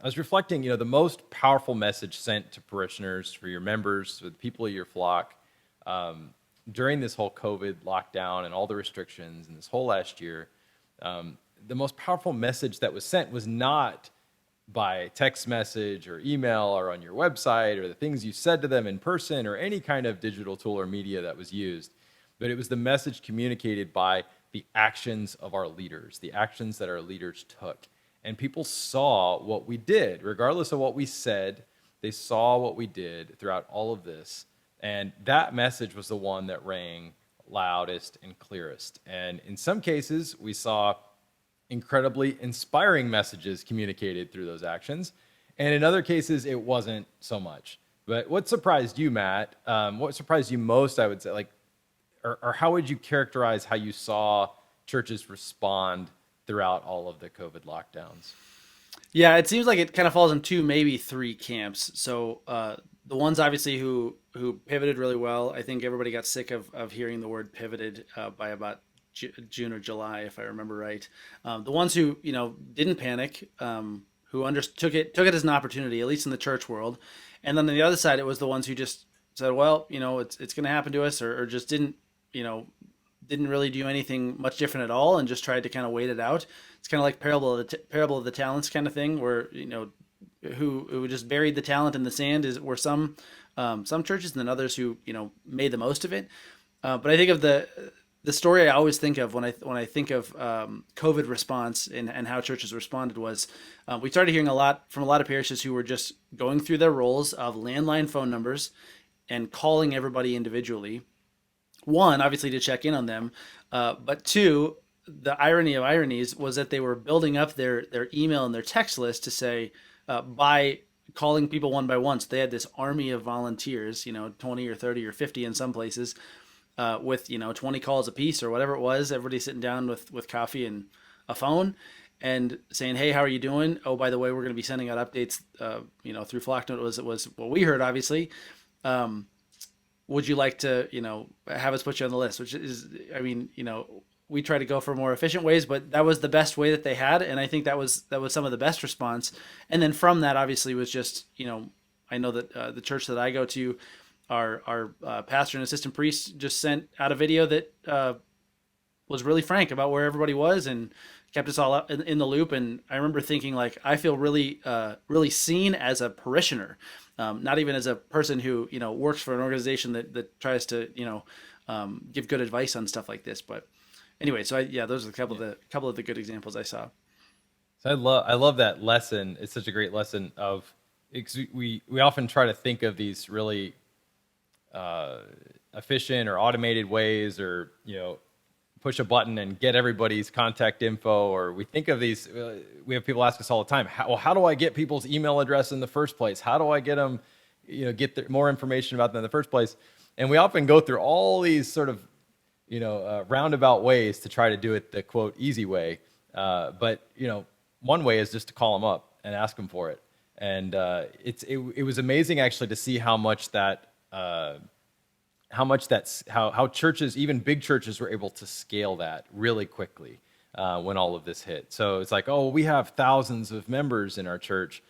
I was reflecting, the most powerful message sent to parishioners, for your members, for the people of your flock, um, during this whole COVID lockdown and all the restrictions and this whole last year, the most powerful message that was sent was not by text message or email or on your website or the things you said to them in person or any kind of digital tool or media that was used, but it was the message communicated by the actions of our leaders, the actions that our leaders took. And people saw what we did, regardless of what we said. They saw what we did throughout all of this. And that message was the one that rang loudest and clearest. And in some cases, we saw incredibly inspiring messages communicated through those actions. And in other cases, it wasn't so much. But what surprised you, Matt? What surprised you most, I would say, or how would you characterize how you saw churches respond throughout all of the COVID lockdowns? Yeah, it seems like it kind of falls in two, maybe three camps. So the ones obviously who pivoted really well. I think everybody got sick of hearing the word pivoted by about June or July, if I remember right. The ones who didn't panic, who understood took it as an opportunity, at least in the church world. And then on the other side, it was the ones who just said, well, it's going to happen to us, or just you know didn't really do anything much different at all and just tried to kind of wait it out. It's kind of like parable of the talents kind of thing, where who just buried the talent in the sand were some churches, and then others who made the most of it. But I think of the story I always think of when I think of COVID response and how churches responded was we started hearing a lot from a lot of parishes who were just going through their rolls of landline phone numbers and calling everybody individually. One, obviously to check in on them, but two, the irony of ironies was that they were building up their email and their text list to say by calling people one by one. So they had this army of volunteers, 20 or 30 or 50 in some places, with 20 calls a piece or whatever it was. Everybody sitting down with coffee and a phone and saying, "Hey, how are you doing? Oh, by the way, we're going to be sending out updates, through Flocknote." Was what we heard, obviously. Would you like to, have us put you on the list? Which is, I mean, we try to go for more efficient ways, but that was the best way that they had, and I think that was some of the best response. And then from that, obviously, was just, I know that the church that I go to, our pastor and assistant priest just sent out a video that was really frank about where everybody was and kept us all up in the loop. And I remember thinking, like, I feel really really seen as a parishioner, not even as a person who works for an organization that tries to give good advice on stuff like this. But anyway, so yeah, those are a couple of the good examples I saw. So I love that lesson. It's such a great lesson of, we often try to think of these really efficient or automated ways, or push a button and get everybody's contact info. Or we think of these, we have people ask us all the time, how do I get people's email address in the first place? How do I get them, more information about them in the first place? And we often go through all these sort of, roundabout ways to try to do it the quote easy way. But one way is just to call them up and ask them for it. And it was amazing actually to see how churches, even big churches, were able to scale that really quickly when all of this hit. So it's like, oh, we have thousands of members in our church.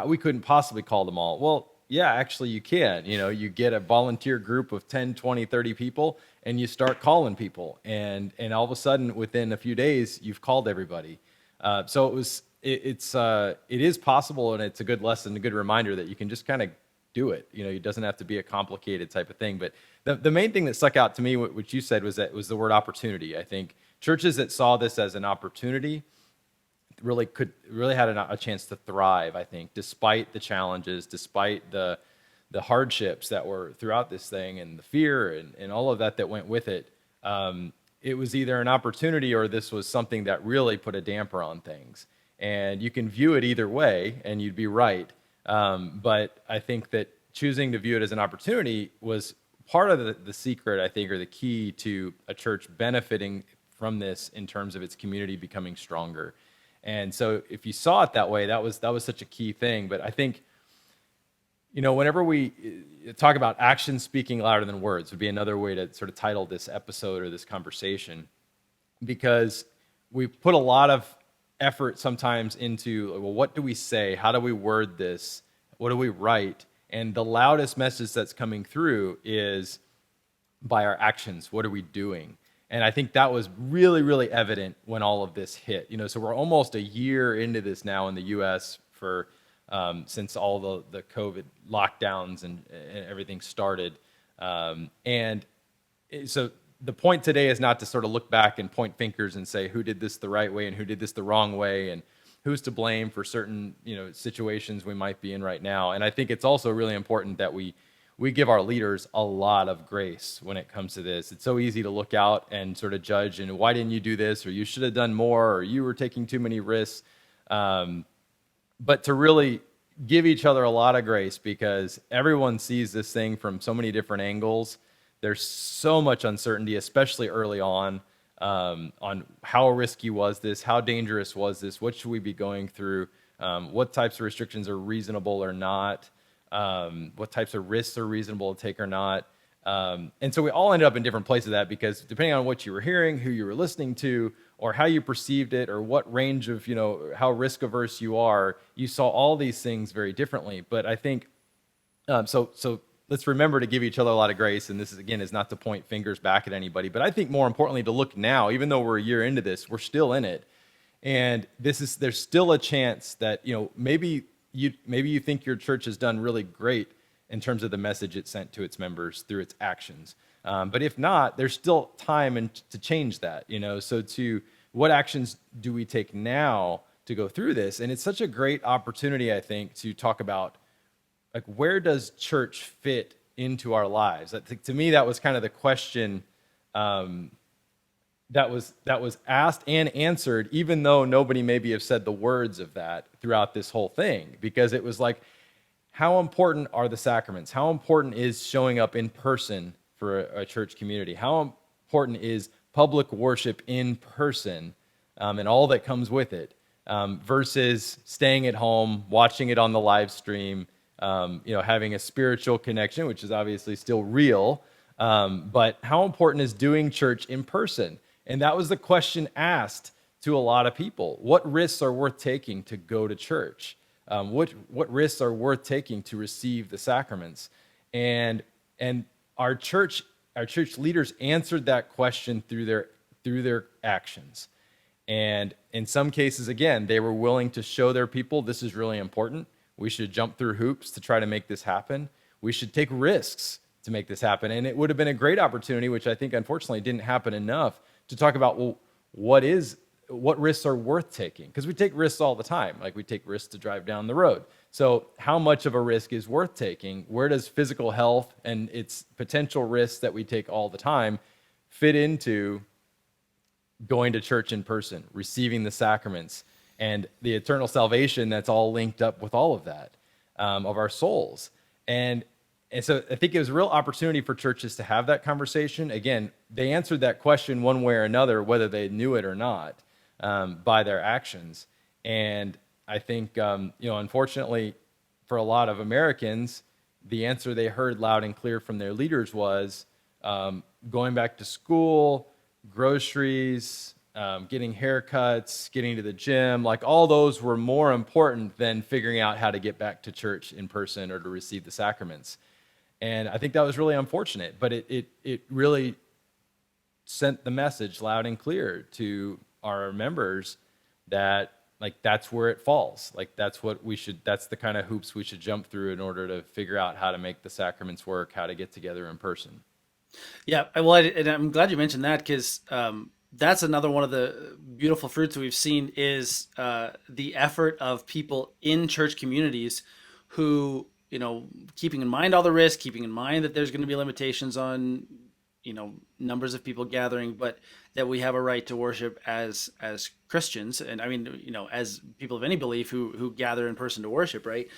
We couldn't possibly call them all. Well, yeah, actually you can. You get a volunteer group of 10, 20, 30 people, and you start calling people. And all of a sudden, within a few days, you've called everybody. So it is possible, and it's a good lesson, a good reminder that you can just kind of do it. It doesn't have to be a complicated type of thing. But the main thing that stuck out to me, which you said, was the word opportunity. I think churches that saw this as an opportunity really had a chance to thrive, I think, despite the challenges, despite the hardships that were throughout this thing, and the fear and all of that went with it. It was either an opportunity or this was something that really put a damper on things. And you can view it either way, and you'd be right. But I think that choosing to view it as an opportunity was part of the secret, I think, or the key to a church benefiting from this in terms of its community becoming stronger. And so if you saw it that way, that was such a key thing. But I think, whenever we talk about actions speaking louder than words would be another way to sort of title this episode or this conversation, because we put a lot of effort sometimes into, well, what do we say? How do we word this? What do we write? And the loudest message that's coming through is by our actions. What are we doing? And I think that was really, really evident when all of this hit. So we're almost a year into this now in the U.S. for since all the COVID lockdowns and everything started. And so the point today is not to sort of look back and point fingers and say who did this the right way and who did this the wrong way and who's to blame for certain situations we might be in right now. And I think it's also really important that we give our leaders a lot of grace when it comes to this. It's so easy to look out and sort of judge, and why didn't you do this, or you should have done more, or you were taking too many risks. But to really give each other a lot of grace, because everyone sees this thing from so many different angles. There's so much uncertainty, especially early on how risky was this, how dangerous was this, what should we be going through, what types of restrictions are reasonable or not, what types of risks are reasonable to take or not. And so we all ended up in different places of that, because depending on what you were hearing, who you were listening to, or how you perceived it, or what range of, how risk averse you are, you saw all these things very differently. But I think, so let's remember to give each other a lot of grace. And this is, again, is not to point fingers back at anybody, but I think more importantly to look now, even though we're a year into this, we're still in it. And there's still a chance that, maybe you think your church has done really great in terms of the message it sent to its members through its actions. But if not, there's still time to change that, So what actions do we take now to go through this? And it's such a great opportunity, I think, to talk about, like, where does church fit into our lives? To me, that was kind of the question that was asked and answered, even though nobody maybe have said the words of that throughout this whole thing, because it was like, how important are the sacraments? How important is showing up in person for a church community? How important is public worship in person and all that comes with it, versus staying at home, watching it on the live stream, having a spiritual connection, which is obviously still real, but how important is doing church in person? And that was the question asked to a lot of people. What risks are worth taking to go to church? What risks are worth taking to receive the sacraments? And our church leaders answered that question through their actions. And in some cases, again, they were willing to show their people this is really important. We should jump through hoops to try to make this happen. We should take risks to make this happen. And it would have been a great opportunity, which I think unfortunately didn't happen enough, to talk about, well, what risks are worth taking? Because we take risks all the time. Like, we take risks to drive down the road. So how much of a risk is worth taking? Where does physical health and its potential risks that we take all the time fit into going to church in person, receiving the sacraments, and the eternal salvation that's all linked up with all of that, of our souls? And so I think it was a real opportunity for churches to have that conversation. Again, they answered that question one way or another, whether they knew it or not, by their actions. And I think, unfortunately, for a lot of Americans, the answer they heard loud and clear from their leaders was going back to school, groceries, getting haircuts, getting to the gym. Like, all those were more important than figuring out how to get back to church in person or to receive the sacraments. And I think that was really unfortunate, but it really sent the message loud and clear to our members that, like, that's where it falls. Like, that's the kind of hoops we should jump through in order to figure out how to make the sacraments work, how to get together in person. Yeah, well, and I'm glad you mentioned that, because that's another one of the beautiful fruits we've seen is the effort of people in church communities who, keeping in mind all the risks, keeping in mind that there's going to be limitations on, numbers of people gathering, but that we have a right to worship as Christians, and I mean, as people of any belief who gather in person to worship, right?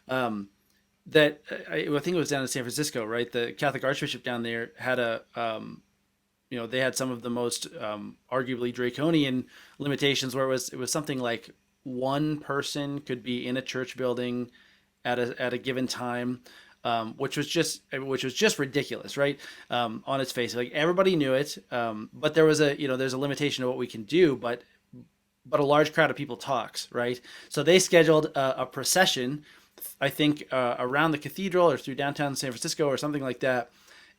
That I think it was down in San Francisco, right? The Catholic Archbishop down there had they had some of the most arguably draconian limitations, where it was something like one person could be in a church building at a given time, which was just ridiculous, right? On its face, like, everybody knew it, but there was there's a limitation of what we can do. But but a large crowd of people talks, right? So they scheduled a procession, I think, around the cathedral or through downtown San Francisco or something like that.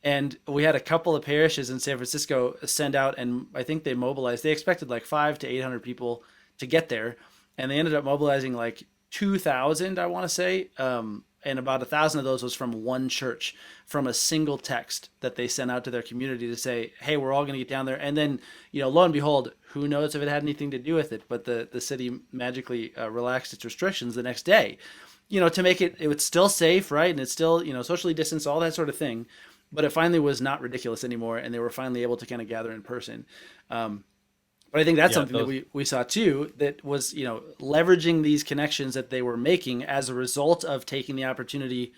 And we had a couple of parishes in San Francisco send out, and I think they mobilized. They expected like 500 to 800 people to get there, and they ended up mobilizing like 2,000, I want to say. And about 1,000 of those was from one church, from a single text that they sent out to their community to say, "Hey, we're all going to get down there." And then, lo and behold, who knows if it had anything to do with it? But the city magically relaxed its restrictions the next day, to make it was still safe, right? And it's still socially distanced, all that sort of thing. But it finally was not ridiculous anymore, and they were finally able to kind of gather in person. But I think that's Yeah, something that those we saw too, that was, leveraging these connections that they were making as a result of taking the opportunity,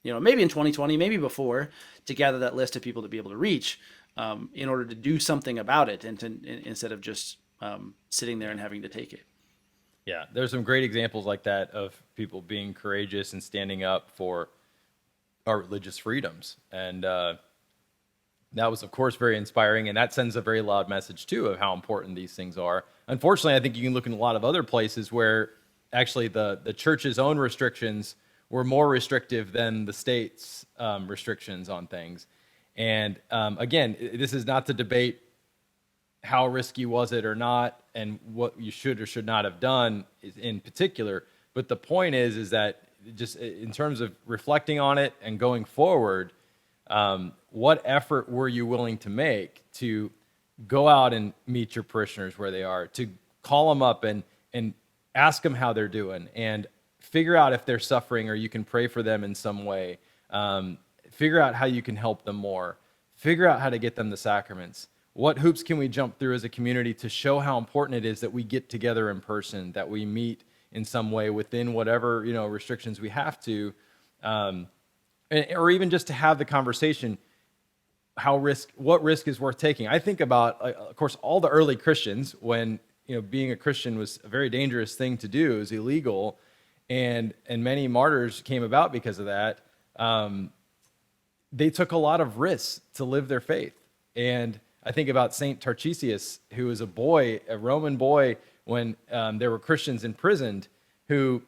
maybe in 2020, maybe before, to gather that list of people to be able to reach, in order to do something about it, and instead of just sitting there and having to take it. yeah, there's some great examples like that of people being courageous and standing up for our religious freedoms. And that was, of course, very inspiring. And that sends a very loud message, too, of how important these things are. Unfortunately, I think you can look in a lot of other places where actually the church's own restrictions were more restrictive than the state's restrictions on things. And again, this is not to debate how risky was it or not, and what you should or should not have done in particular. But the point is that just in terms of reflecting on it and going forward, what effort were you willing to make to go out and meet your parishioners where they are, to call them up and ask them how they're doing, and figure out if they're suffering or you can pray for them in some way, figure out how you can help them more, figure out how to get them the sacraments. What hoops can we jump through as a community to show how important it is that we get together in person, that we meet in some way within whatever restrictions we have to, or even just to have the conversation, what risk is worth taking. I think about, of course, all the early Christians when being a Christian was a very dangerous thing to do, it was illegal, and many martyrs came about because of that. They took a lot of risks to live their faith, and I think about Saint Tarcisius, who was a Roman boy, when there were Christians imprisoned, who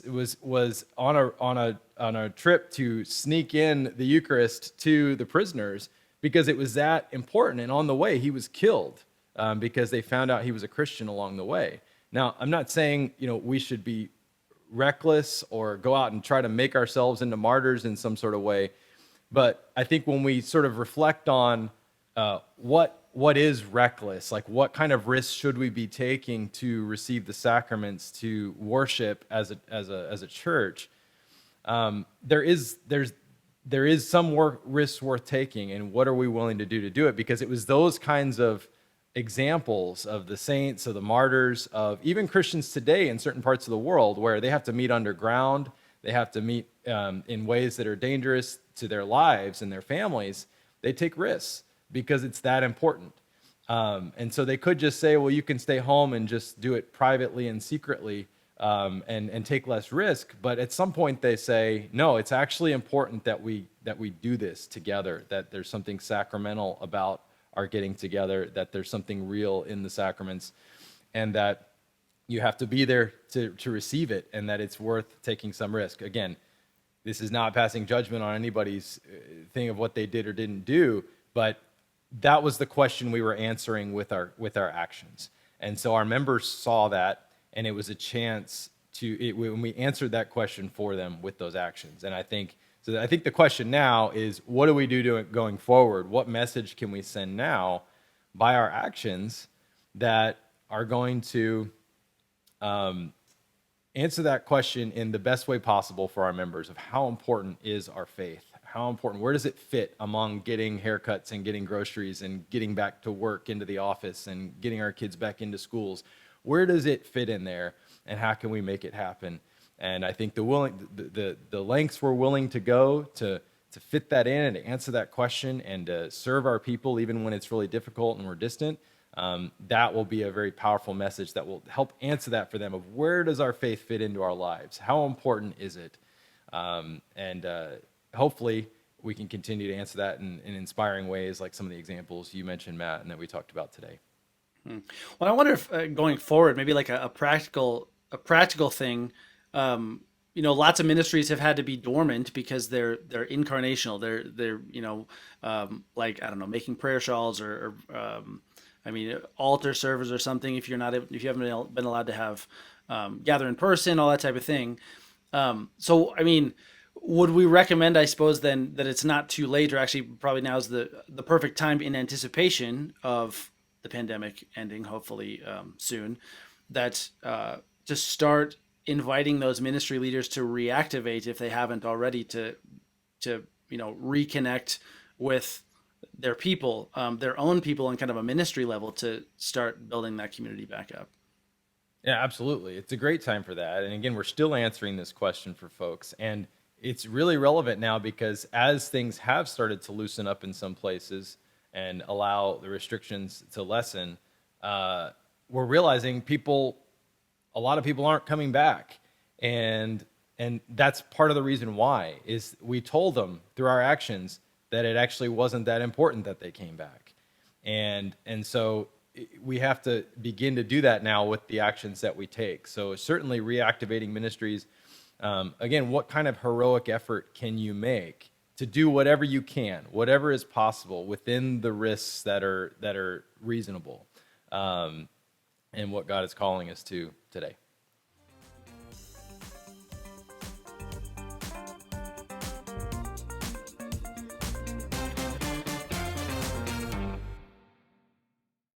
was on a trip to sneak in the Eucharist to the prisoners because it was that important. And on the way, he was killed because they found out he was a Christian along the way. Now, I'm not saying we should be reckless or go out and try to make ourselves into martyrs in some sort of way, but I think when we sort of reflect on what is reckless, like what kind of risks should we be taking to receive the sacraments, to worship as a church, there is some risks worth taking, and what are we willing to do it? Because it was those kinds of examples of the saints, of the martyrs, of even Christians today in certain parts of the world where they have to meet underground, they have to meet in ways that are dangerous to their lives and their families. They take risks because it's that important. And so they could just say, well, you can stay home and just do it privately and secretly, and take less risk. But at some point they say, no, it's actually important that we do this together, that there's something sacramental about our getting together, that there's something real in the sacraments, and that you have to be there to receive it, and that it's worth taking some risk. Again, this is not passing judgment on anybody's thing of what they did or didn't do, but that was the question we were answering with our actions. And so our members saw that, and it was a chance when we answered that question for them with those actions. And I think the question now is, what do we do going forward? What message can we send now by our actions that are going to answer that question in the best way possible for our members of how important is our faith? How important, where does it fit among getting haircuts and getting groceries and getting back to work, into the office, and getting our kids back into schools? Where does it fit in there, and how can we make it happen? And I think the lengths we're willing to go to fit that in and to answer that question and to serve our people even when it's really difficult and we're distant, that will be a very powerful message that will help answer that for them, of where does our faith fit into our lives? How important is it? Hopefully we can continue to answer that in inspiring ways, like some of the examples you mentioned, Matt, and that we talked about today. Well, I wonder if going forward, maybe like a practical thing. Lots of ministries have had to be dormant because they're incarnational. They're like I don't know, making prayer shawls or I mean altar servers or something. If you haven't been allowed to have gather in person, all that type of thing. So I mean, would we recommend, I suppose, then that it's not too late, or actually probably now is the perfect time in anticipation of the pandemic ending, hopefully soon, that to start inviting those ministry leaders to reactivate if they haven't already to reconnect with their own people on kind of a ministry level to start building that community back up. Yeah, absolutely. It's a great time for that. And again, we're still answering this question for folks. And it's really relevant now because as things have started to loosen up in some places and allow the restrictions to lessen, we're realizing a lot of people aren't coming back. And that's part of the reason why is we told them through our actions that it actually wasn't that important that they came back. And so we have to begin to do that now with the actions that we take. So certainly reactivating ministries. Again, what kind of heroic effort can you make to do whatever you can, whatever is possible within the risks that are reasonable, and what God is calling us to today.